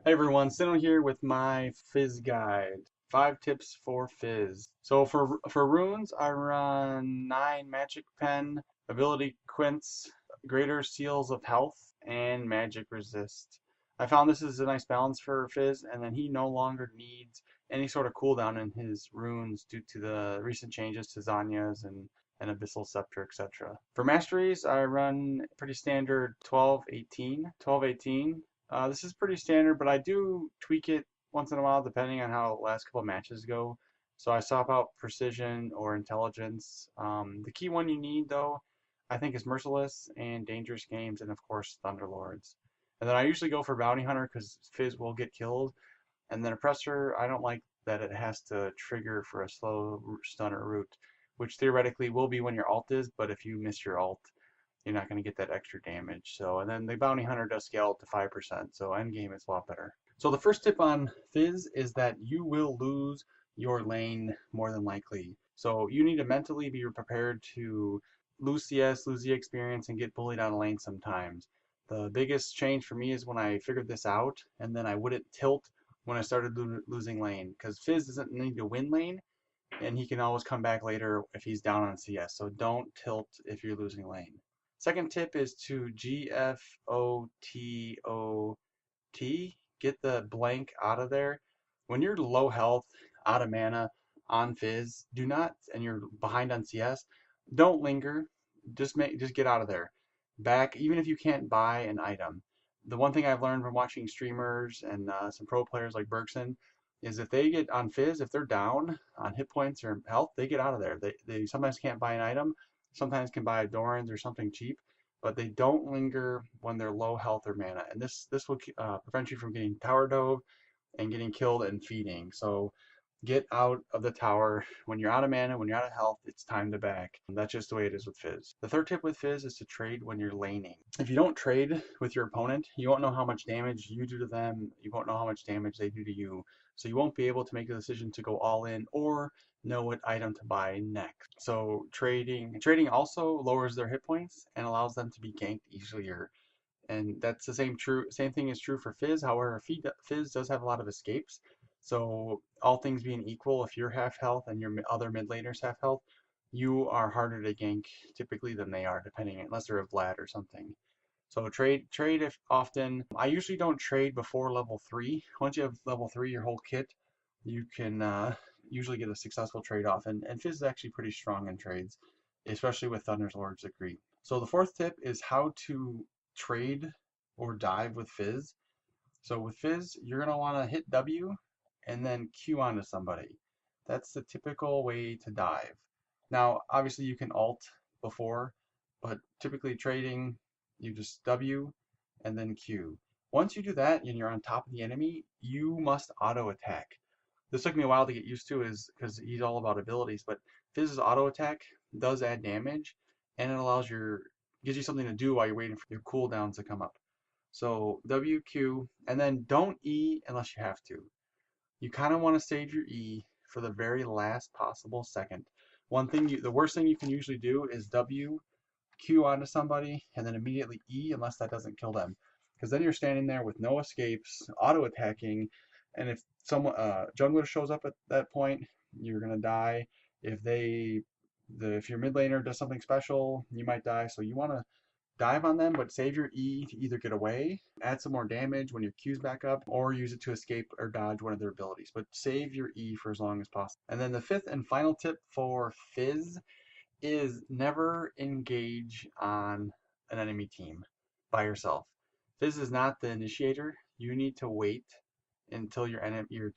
Hey everyone, Sino here with my Fizz guide. 5 tips for Fizz. So for runes, I run 9 Magic Pen, Ability Quints, Greater Seals of Health, and Magic Resist. I found this is a nice balance for Fizz, and then he no longer needs any sort of cooldown in his runes due to the recent changes to Zanya's and Abyssal Scepter, etc. For masteries, I run pretty standard 12-18. 12-18. This is pretty standard, but I do tweak it once in a while depending on how the last couple of matches go. So I swap out precision or intelligence. The key one you need though, I think, is merciless and dangerous games, and of course Thunderlords. And then I usually go for bounty hunter because Fizz will get killed. And then oppressor, I don't like that it has to trigger for a slow stun or root, which theoretically will be when your ult is, but if you miss your ult, you're not going to get that extra damage. So, and then the bounty hunter does scale up to 5%, so endgame is a lot better. So the first tip on Fizz is that you will lose your lane more than likely. So you need to mentally be prepared to lose CS, lose the experience, and get bullied on a lane sometimes. The biggest change for me is when I figured this out, and then I wouldn't tilt when I started losing lane, because Fizz doesn't need to win lane, and he can always come back later if he's down on CS. So don't tilt if you're losing lane. Second tip is to GFOTOT, get the blank out of there. When you're low health, out of mana, on Fizz, do not, and you're behind on CS, don't linger. Just get out of there. Back, even if you can't buy an item. The one thing I've learned from watching streamers and some pro players like Bergson is if they get on Fizz, if they're down on hit points or health, they get out of there. They sometimes can't buy an item, sometimes can buy Doran's or something cheap, but they don't linger when they're low health or mana. And this will prevent you from getting tower dove and getting killed and feeding. So get out of the tower. When you're out of mana, when you're out of health, it's time to back. And that's just the way it is with Fizz. The third tip with Fizz is to trade when you're laning. If you don't trade with your opponent, you won't know how much damage you do to them. You won't know how much damage they do to you. So you won't be able to make the decision to go all in or know what item to buy next. So trading also lowers their hit points and allows them to be ganked easier. And that's the same thing is true for Fizz. However, Fizz does have a lot of escapes. So all things being equal, if you're half health and your other mid laners half health, you are harder to gank typically than they are, depending unless they're a Vlad or something. So trade if often. I usually don't trade before level 3. Once you have level 3, your whole kit, you can usually get a successful trade off. And Fizz is actually pretty strong in trades, especially with Thunderlord's Agree. So the fourth tip is how to trade or dive with Fizz. So with Fizz, you're going to want to hit W and then Q onto somebody. That's the typical way to dive. Now, obviously you can alt before, but typically trading, you just W and then Q. Once you do that and you're on top of the enemy, you must auto attack. This took me a while to get used to is because he's all about abilities, but Fizz's auto attack does add damage and it gives you something to do while you're waiting for your cooldowns to come up. So WQ, and then don't E unless you have to. You kind of want to save your E for the very last possible second. The worst thing you can usually do is W, Q onto somebody, and then immediately E unless that doesn't kill them. Because then you're standing there with no escapes, auto attacking, and if someone jungler shows up at that point, you're gonna die. If your mid laner does something special, you might die. So you want to dive on them, but save your E to either get away, add some more damage when your Q's back up, or use it to escape or dodge one of their abilities. But save your E for as long as possible. And then the fifth and final tip for Fizz is never engage on an enemy team by yourself. Fizz is not the initiator. You need to wait until your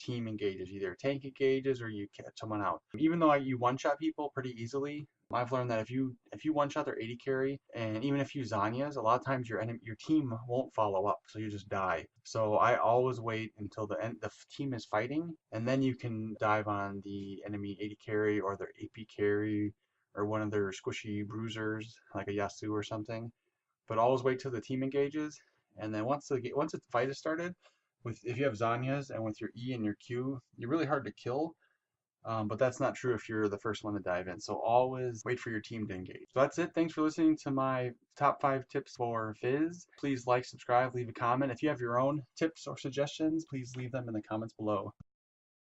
team engages. Either tank engages or you catch someone out. Even though you one-shot people pretty easily, I've learned that if you one-shot their AD carry, and even if you Zanyas, a lot of times your team won't follow up, so you just die. So I always wait until the team is fighting, and then you can dive on the enemy AD carry or their AP carry or one of their squishy bruisers like a Yasu or something. But always wait till the team engages, and then once the fight is started, if you have Zanyas and with your E and your Q, you're really hard to kill. but that's not true if you're the first one to dive in. So always wait for your team to engage. So that's it. Thanks for listening to my top 5 tips for Fizz. Please like, subscribe, leave a comment. If you have your own tips or suggestions, please leave them in the comments below.